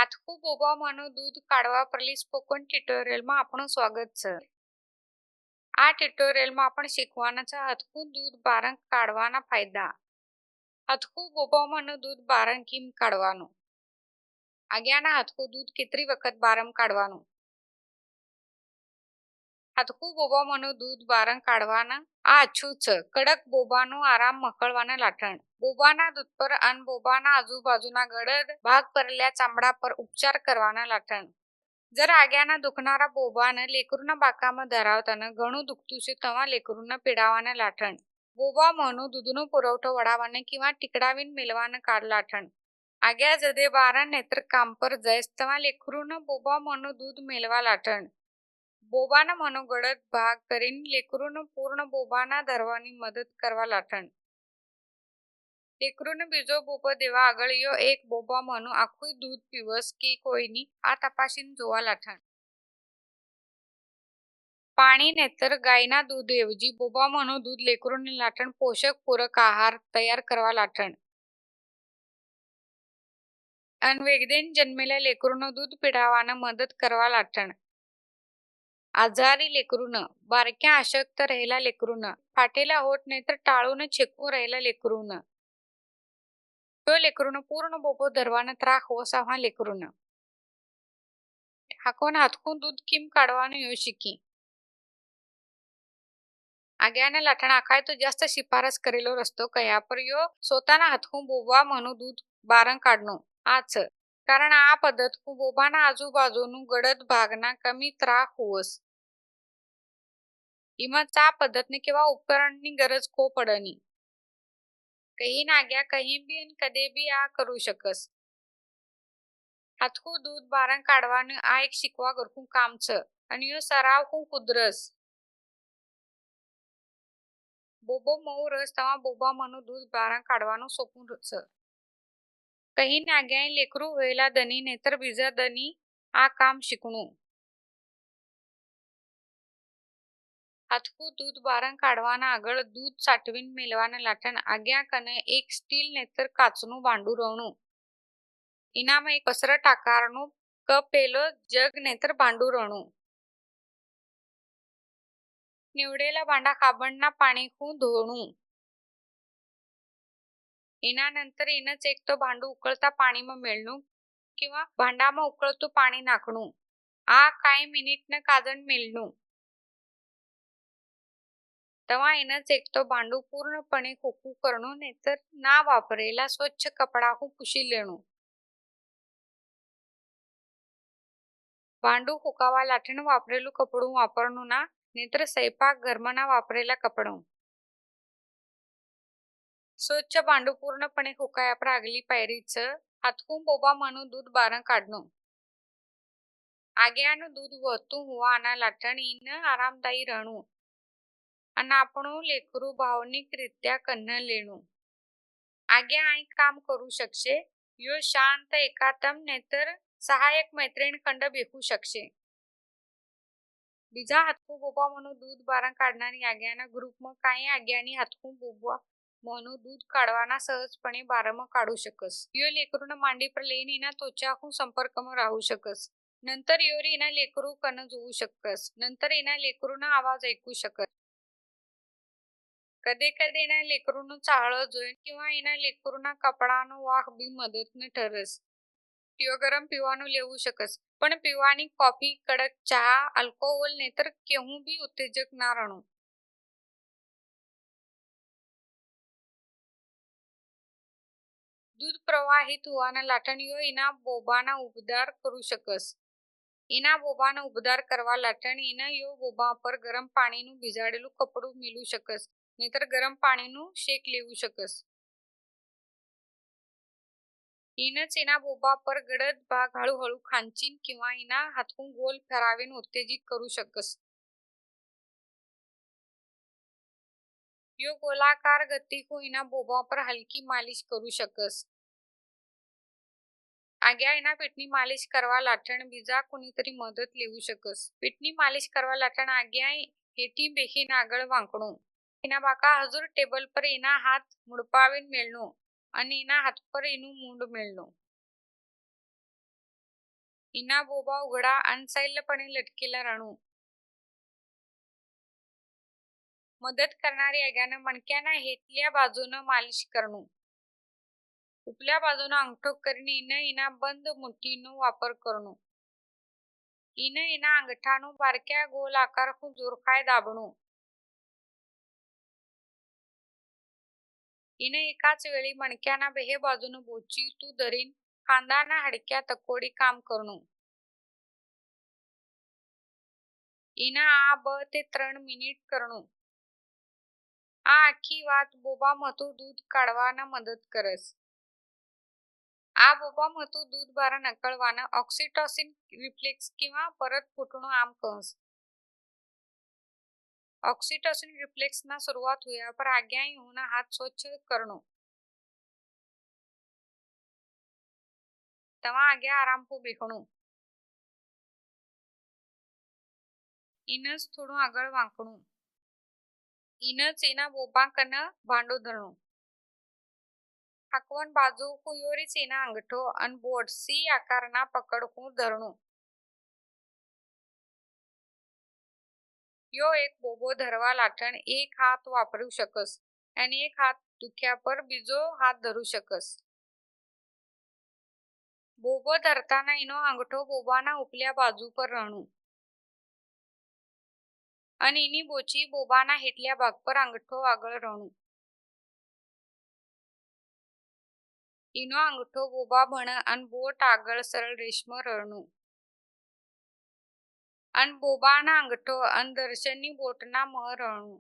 હાથકું બોબામાંનું દૂધ કાઢવા પરલી સ્પોકન ટ્યુટોરિયલમાં આપણું સ્વાગત છે। આ ટ્યુટોરિયલમાં આપણે શીખવાના છે હાથકું દૂધ બારંગ કાઢવાના ફાયદા। હાથકું બોબામાંનું દૂધ બારંગ કેમ કાઢવાનું, આગળના હાથકું દૂધ કેટલી વખત બારંગ કાઢવાનું। હાથકું બોબામાંનું દૂધ બારંગ કાઢવાના આ આછું છે। કડક બોબાનું આરામ મકળવાના લાઠણ, બોબાના દૂધ પર અને બોબાના આજુબાજુના ગળદ ભાગ પરેલા ચામડા પર ઉપચાર કરવાના લાઠણ। જરા આગળના દુખનારા બોબાને લેકરુના બાકામાં ધરાવતાને ઘણું દુખતું છે તેવા લેકરુને પીડાવાના લાઠણ। બોબામાંનું દૂધનો પુરવઠો વળાવવાને કિंवा ટીકડાવીને મેળવાને કાઢ લાઠણ। આગળ જદે બારા નેત્ર કામ પર જઈશ તેવા લેકરુને બોબામાંનું દૂધ મેળવા લાઠણ। બોબાના મનો ગળદ ભાગ કરીને લેકરુને પૂર્ણ બોબાના ધરવાની મદદ કરવા લાઠણ। લેકરુને બીજો બોબો દેવા આગળિયો એક બોબામાંનું આખું દૂધ પીવસ કે કોઈની આ તપાસીને જોવા લાઠણ। પાણી નેતર ગાયના દૂધ એવજી બોબામાંનું દૂધ લેકરુને લાઠણ પોષક પૂરક આહાર તૈયાર કરવા લાઠણ। અનવેગદેન જન્મેલા લેકરુનું દૂધ પીડાવાને મદદ કરવા લાઠણ। આજારી લેકરુને, બારક્યા અશક્ત રહેલા લેકરુને, ફાટેલા હોઠ નેત્ર ટાળુને છેકવું રહેલા લેકરુને, જો લેકરુને પૂર્ણ બોબો ધરવાને ત્રાક હોસાવા લેકરુને। હાકોના હાથકું દૂધ કેમ કાઢવાનું યો શીખી। આગળના લાઠણ આખાય તો જાस्त शिफारस करेलो रस्तो कया पर यो स्वतःના હાથકું બોબામાંનું દૂધ બારંગ કાઢનું આ છે। કારણ આ પદ્ધતકું બોબાના આજુબાજુનું ગળદ ભાગના કમી ત્રાક હોવસ। એમાં આ પદ્ધતને કેવા ઉપકરણની ગરજ કો પડની। કहीं ના ગયા કहीं બી અને કદે બી આ કરું શકસ। હાથકું દૂધ બારંગ કાઢવાનું આ એક શીખવા ગરખું કામ છે અને યો સરાવ હું કુદરસ। બોબો મઉ રસ તવા બોબામાંનું દૂધ બારંગ કાઢવાનું સોપું છે। કहीं ના ગયા લેકરું હોયેલા દની નેતર બીજા દની આ કામ શીખણું। હાથકું દૂધ બારંગ કાઢવાના આગળ દૂધ સાટવીને મેળવાના લાઠણ આગળ કને એક સ્ટીલ નેતર કાચનું ભાંડું રવણું। એનામાં એક પસરટ આકારનું કપેલો જગ નેતર ભાંડું રણું। નીવડેલા ભાંડા ખાબણના પાણીથી ધોણું। એના નંतर એને જ એક તો ભાંડું ઉકળતા પાણીમાં મેળનું किंवा ભાંડામાં ઉકળતું પાણી નાખણું। આ કાંઈ મિનિટને કાજણ મેળનું। तवा એને જ એક તો ભાંડું પૂર્ણપણે ખોખું કરણું નેતર ના વાપરેલા સ્વચ્છ કપડાથી પૂછી લેણું। ભાંડું ફૂંકાવા લાઠણ વાપરેલું કપડું વાપરનું ના નેત્ર સ્વયંપાક ઘરમાં ના વાપરેલા કપડું। સ્વચ્છ ભાંડું પૂર્ણપણે ફૂંકાયા પર આગલી પાયરી છે હાથકું બોબામાંનું દૂધ બારંગ કાઢનું। આગળનું દૂધ વધતું હોવાના લાઠણ એને આરામદાયી રહેણું અને આપણું લેકરું ભાવનિક રીત્યા કન્ન લેણું। આગળ આ કામ કરું શકશે યો શાંત એકાતમ નેતર સહાયક મૈત્રીણ ખંડ બેખું શકશે। બીજા હાથકું બોબામાંનું દૂધ બારંગ કાઢનારી આગળના ગ્રુપમાં કાંઈ આગળની હાથકું બોબામાંનું દૂધ કાઢવાના સહજપણે બારમાં કાઢું શકસ। યો લેકરુના માંડી પર લઈને એના ત્વચાનું સંપર્કમાં રહું શકસ। નંतर યોરી એના લેકરું કન જોવું શકસ। નંतर એના લેકરુના આવાજ ऐकू શકસ। કદે કદે એના લેકરુનો ચાહળો જોઈને किंवा એના લેકરુના કપડાનો વાહ બી મદદને ઠરસ। યો ગરમ પીવાનું લેવું શકસ પણ પીવાની કોફી કડક ચા આલ્કોહોલ નેતર કેવું બી ઉત્તેજક ના રણું। દૂધ પ્રવાહિત હોવાના લાઠણ યો એના બોબાના ઉબદાર કરું શકસ। એના બોબાનો ઉબદાર કરવા લાઠણ એના યો બોબા પર ગરમ પાણીનું ભીજાડેલું કપડું મેલું શકસ નેતર ગરમ પાણીનું શેક લેવું શકસ। એને જ એના બોબા પર ગળદ ભાગ હળુ હળુ ખાંચીને किंवा એના હાથકું ગોલ ફેરાવીને ઉત્તેજિત કરું શકસ। યો ગોલાકાર ગતિથી એના બોબા પર હલકી માલિશ કરું શકસ। આગળ એના પીઠની માલિશ કરવા લાઠણ બીજા કોનીતરી મદદ લેવું શકસ। પીઠની માલિશ કરવા લાઠણ આગળ હેઠી બેહીને આગળ વાંકણું। એના બાકા હજુર ટેબલ પર એના હાથ મુડપાવીને મેળનું અને એના હાથ પર એનું મૂંડ મેળનું। इना बोबा उघडा आणि सैलपणे लटकेला रणू. मदत करणारी आग्यानं मणक्यानं हेतल्या बाजूनं मालिश करणू. उपल्या बाजूनं अंगठो करीने इना बंद मुठीनो वापर करणू. इना अंगठानो बारक्या गोल आकार जोरखाय दाबणू. एकाच वेळी मणक्याना बेहे बाजूनं बोची तू धरीन खांदाना हडक्या तकोडी काम करणू. आ ब ते 3 मिनिट करणू. आ आखी वात बोबा महतो दूध काढवाना मदत करस. आ बोबा महतो दूध बारा नकळवाना ऑक्सिटॉसिन रिफ्लेक्स किंवा परत फुटणं आम कहस. ऑक्सिटॉसिन रिफ्लेक्स ना सुरुवात हुआ पर आग्या ही होना हाथ स्वच्छ करणो. तवा आग्या आराम को बेखणो. इनच थोडं आगळ वांकणू. इनच एना बोबा कन भांडो धरणू. हाकवन बाजू कुयोरीच एना अंगठो अन बोट सी आकारना पकडकू धरणू. यो एक बोबो धरवा लाठण एक हात वापरू शकस आणि एक हात दुख्या पर बीजो हात धरू शकस. बोबो धरताना इनो अंगठो बोबाना उपल्या बाजू पर रहणू. आणि इनी बोची बोबाना हेटल्या भाग पर अंगठो आगळ रहणू. इनो अंगठो बोबा भण अन बोट आगळ सरळ रेशम रहणू. अन बोबाना अंगठो अन दर्शनी बोटना मह रहणू.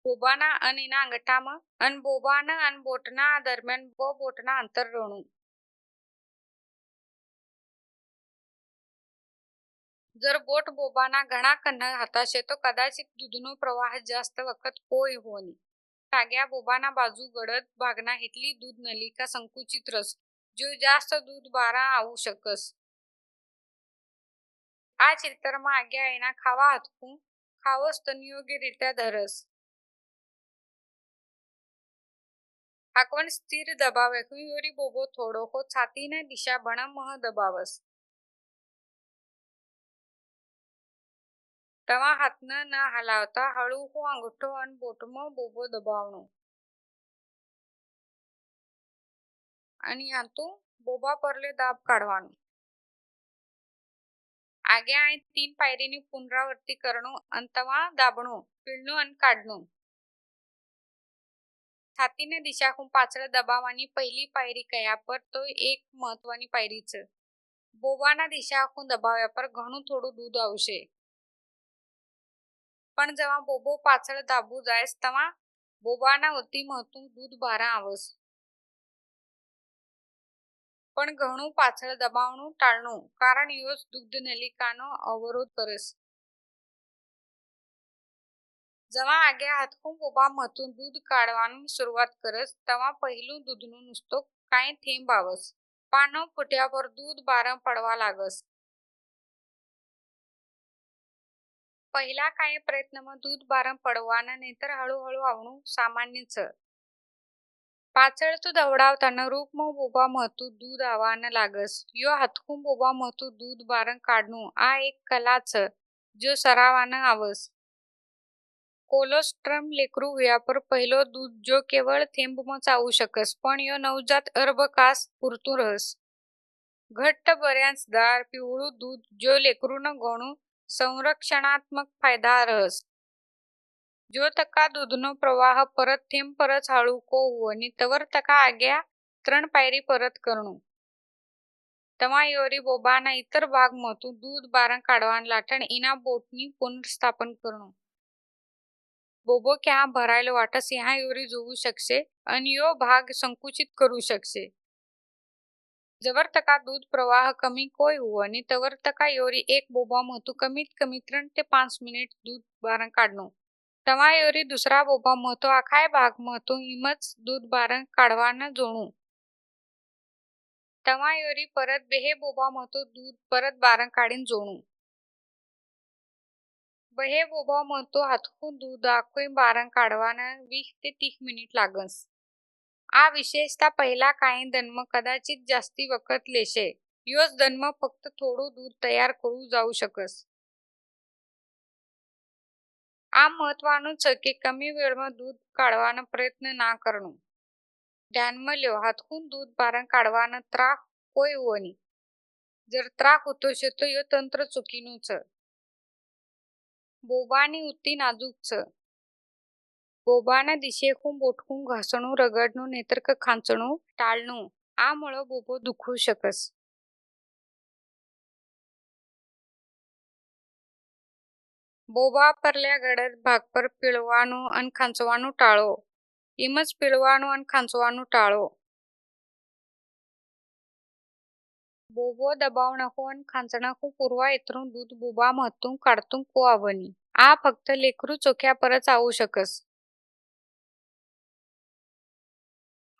बोबाना अन इना अंगठाम अन बोबाना अन बोटना दरम्यान बोटना अंतर रहणू. जर बोट बोबाना घणा कन्ह हाताशे तो कदाचित दूधनो प्रवाह जास्त वखत होय होनी. आग्या बोबाना बाजू गडद भागना हेतली दूध नलिका संकुचित रस जो जास्त दूध बारा आवू शकस. आ चित्रमा आग्या एना खावा हातकू खावस तनियोग्यरित्या धरस. हाकवन स्थिर दबावे हुयोरी बोबो थोडो हो छातीने दिशा बण मह दबावस. तवा हातनं न हलावता हळू हो अंगठो अन बोटमो बोबो दबावणो. आणि यातून बोबा परले दाब काढवानो. आग्या आणि 3 पायरीनी पुनरावृत्ती करणो अन तवा दाबणो पिळणो अन काढणो. छातीने दिशाकून पाचळ दबावानी पहिली पायरी कया पर तो एक महत्वानी पायरीच. बोबाना दिशाकून दबाव्या पर घणू थोडं दूध आवशे. पण जेव्हा बोबो पाचळ दाबू जायस तवा बोबाना वती महतून दूध बारा आवस. पण घणू पाचळ दबावणू टाळणू कारण योच दुग्ध नलिकानो अवरोध करस. जेव्हा आग्या हातकून बोबा महतून दूध काढवानी सुरुवात करस तवा पहिलू दूधनु नुसतो काय थेंब आवस. पानो फुट्यावर दूध बारं पडवा लागस. पहिला काही प्रयत्नमा दूध बारं पडवाना नंतर हळूहळू आवणू सामान्यच. पाचळ तू दवडावताना रूपमो बोबा महतू दूध आवान लागस. यो हातकून बोबा महतू दूध बारं काढणू आ एक कलाच जो सरावान आवस. कोलोस्ट्रम लेकरू हुया पर पहिलो दूध जो केवळ थेंबम चावू शकस पण यो नवजात अर्भकास पुरतू रहस. घट्ट बऱ्यांचदार पिवळू दूध जो लेकरून घणू संरक्षणात्मक फायदा रहस. जो तका दूधनो प्रवाह परत थेंब परच हळू को हुवनी तवर तका आग्या 3 पायरी परत करणू. तवा योरी बोबाना इतर भाग महतू दूध बारं काढवान लाठण इना बोटनी पुनर्स्थापन करणू. बोबो क्या भरायला वाटस यहाँ योरी जोवू शकशे आणि यो भाग संकुचित करू शकशे. जवर तका दूध प्रवाह कमी कोय हुवनी तवर तका योरी एक बोबा महतू कमीत कमी 3 ते 5 मिनिट दूध बारं काढणू. तवा योरी दुसरा बोबा महतो आखाय भाग महतो हिमच दूध बारं काढवान जोणू. तवा योरी परत बेहे बोबा महतो दूध परत बारं काढीन जोणू. बहे बोबा महतो हातकून दूध आखोय बारं काढवान 20 ते 30 मिनिट लागस. આ વિશેષતા પહેલા કાંઈ જન્મ કદાચિત જાસ્તી વખત લેશે. યોજ જન્મ ફક્ત થોડું દૂધ તૈયાર કરવું જાऊ શકસ. આ મહत्वाનું છે કે કમી વેળમાં દૂધ કાઢવાનો પ્રયત્ન ના કરવું. ધ્યાનમાં લ્યો, હાથકून दूध बारण काढवाना त्राक કોઈ હોવો નહીં. जर त्राक होतो છે તો યો તंत्र चुकीનું છે. બોબાની ઉત્તી નાજુક છે. બોબાના દિશેકून બોટકून ઘસણું, રગડणं नैतर खांचणं टाळणं. આ मुळे બોબો દુખू शकस. બોબા પરल्या ગળદ ભાગ પર પીળવાનું અને ખાંચવાનું ટાળો. એમ જ પીળવાનું અને ખાંચવાનું ટાળો. બોબો દબાવણકું અને ખાંચણકું પૂરવા એતરું દૂધ બોબામાંથી કાઢતું કો આવની. આ ફક્ત લેકરું ચોખ્યા પર જ આવू शकस.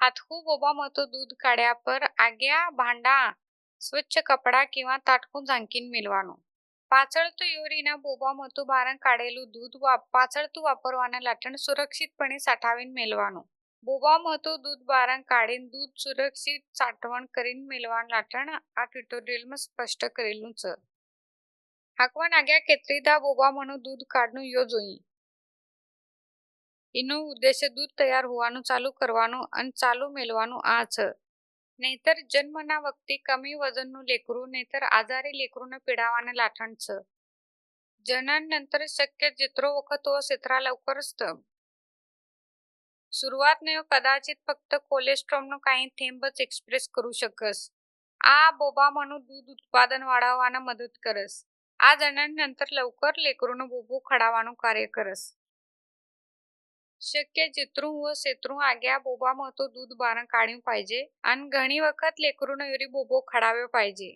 हातकून बोबामध्ये दूध काढ्या पर आग्या भांडा स्वच्छ कपडा किंवा ताटकून झांकीन मेलવાનું. પાછળતું યોરીના બોબામાંથી બારણ કાઢેલું દૂધ પાછળતું વાપરવાના લાટણ સુરક્ષિતપણે સાઠવીને મેલવાનું. બોબામાંથી દૂધ બારણ કાઢીને દૂધ સુરક્ષિત સાઠવણ કરીને મેલવાનું લાટણ આ ટ્યુટોરિયલમાં સ્પષ્ટ કરેલું છે. હાંકવાન આગ્યા કેતરીદા બોબામાંનું દૂધ કાઢનું યો જોઈ. એનો ઉદ્દેશ્ય દૂધ તૈયાર હોવાનું ચાલુ કરવાનું અને ચાલુ મેળવાનું આ છે. નહીતર જન્મના વખતે કમી વજનનું લેકરું નહીતર આજારી લેકरूને પીડાવાના લાઠણ છે. જનન નंतर शक्य जितरो वखत हो तितरा लवकरच सुरुवातने कदाचित फक्त कोलेस्ट्रॉलનો काही थेंबच एक्सप्रेस करू शकस. આ બોબામાંનું દૂધ ઉત્પાદન વાढवવાના મદદ કરસ. આ જનન નंतर લવકર લેકरूनं બોબો ખડાવવાનું કાર્ય કરસ. शक्य जितરું व सेतરું आग्या बोबाમાંથી दूध बारण काढ્યું पाहिजे आणि ઘણી વખત લેકरूनं યોરી બોબો ખડાવ્યો પાहिजे.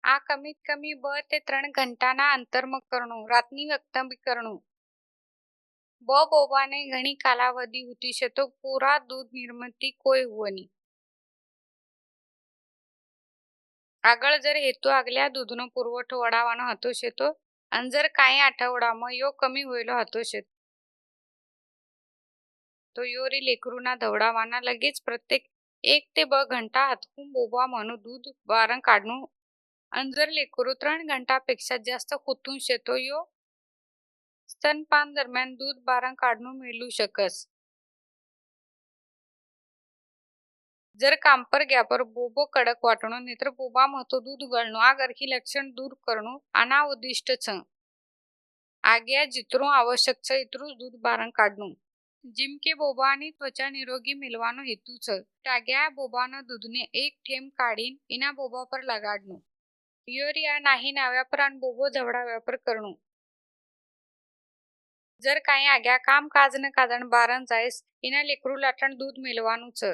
આ કમીત કમી 2 તે 3 ઘંટાના અંતરમાં કરવું. રાતની વખતે બી કરવું. બોબાને ઘણી કાલાવધિ હોતી છે તો પૂરા दूध निर्मिती કોઈ હોવાની. આગળ જર હેતુ આગल्या दूधનો પુરવઠો વડાવવાનો હતો છે તો અને જર काही આઠવડામાં યો કમી હોયેલો હતો છે તો યોરી લેકरूના ધવડાવવાના लगेच प्रत्येक 1 ते 2 घंटा हातकून बोबाમાંનું दूध बारण काढणं आणि जर लेकरू 3 घंटापेक्षा जास्त होतून शेतो यो स्तनपान दरम्यान दूध बारण काढणं मिळू शकस. जर कांपर गॅपर बोबो कडक वाटणं नहीतर बोबाમાંથી दूध गळणं આ ગરખી લક્ષણ દૂર કરવું આના ઉદ્દિષ્ટ છે. આગ્યા जितરું આવશ્યક છે એટલું दूध बारण काढणं. જેમ કે બોબાની ત્વચા નિરોગી મેળવાનો હેતુ છે. આગ્યા બોબાના દૂધને 1 ઠેમ કાઢીને એના બોબા પર લગાડવું. યોરી આ नाही નાવ્યા પર અને બોબો ધવડાવ્યા પર કરવું. जर काही आग्या कामकाजनं कारण बारण जायस એના લેકરું લાટણ दूध મેળવાનું છે.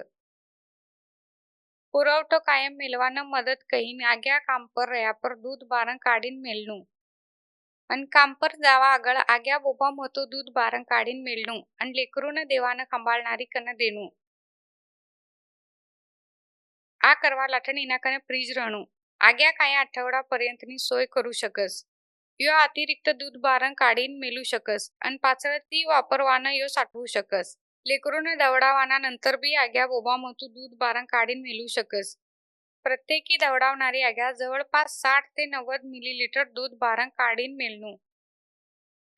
પુરવઠો કાયમ મેળવાના મદદ કહીને આગ્યા કામ પર રહ્યા પર दूध बारण કાઢીને મેળવું. અને કામ પર જવા આગળ આગ્યા બોબામાંથી दूध बारण કાઢીને મેળવું અને લેકरूને દેવાને સંભાળનારી કને દેવું. આ કરવા લાટણ એના કને ફ્રીજ રહેવું. आग्या काही आठवडापर्यंतની सोय करू शकस. यो अतिरिक्त दूध बारण काढीने मेलू शकस आणि पाછળ ती वापरवानं यो साठवू शकस. लेकरूने दवडावाना नंतर बी आग्या बोबाમાંથી दूध बारण काढीने मेलू शकस. प्रत्येकी दवडावणारी आग्या जवळपास 60 ते 90 मिलीलीटर दूध बारण काढीने मेलવું.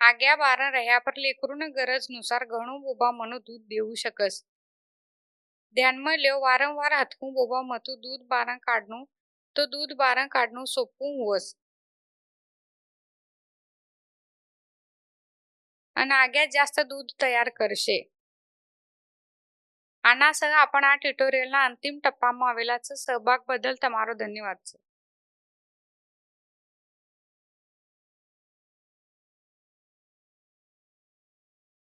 आग्या बारण રહ્યા પર લેકरूને ગરજનુસાર ઘણું બોબામાંનું दूध દેવું શકસ. ધ્યાનમાં લ્યો, વારંવાર હાથકून બોબામાંથી दूध बारण કાઢવું તો दूध बारण काढणं सोपं होवस. અને આગ્યા જાસ્ત दूध તૈયાર કરશે. આના સહ આપણે આ ટ્યુટોરિયલના અંતિમ ટપ્પામાં આવેલા છે. સહભાગ બદલ તમારો ધન્યવાદ છે.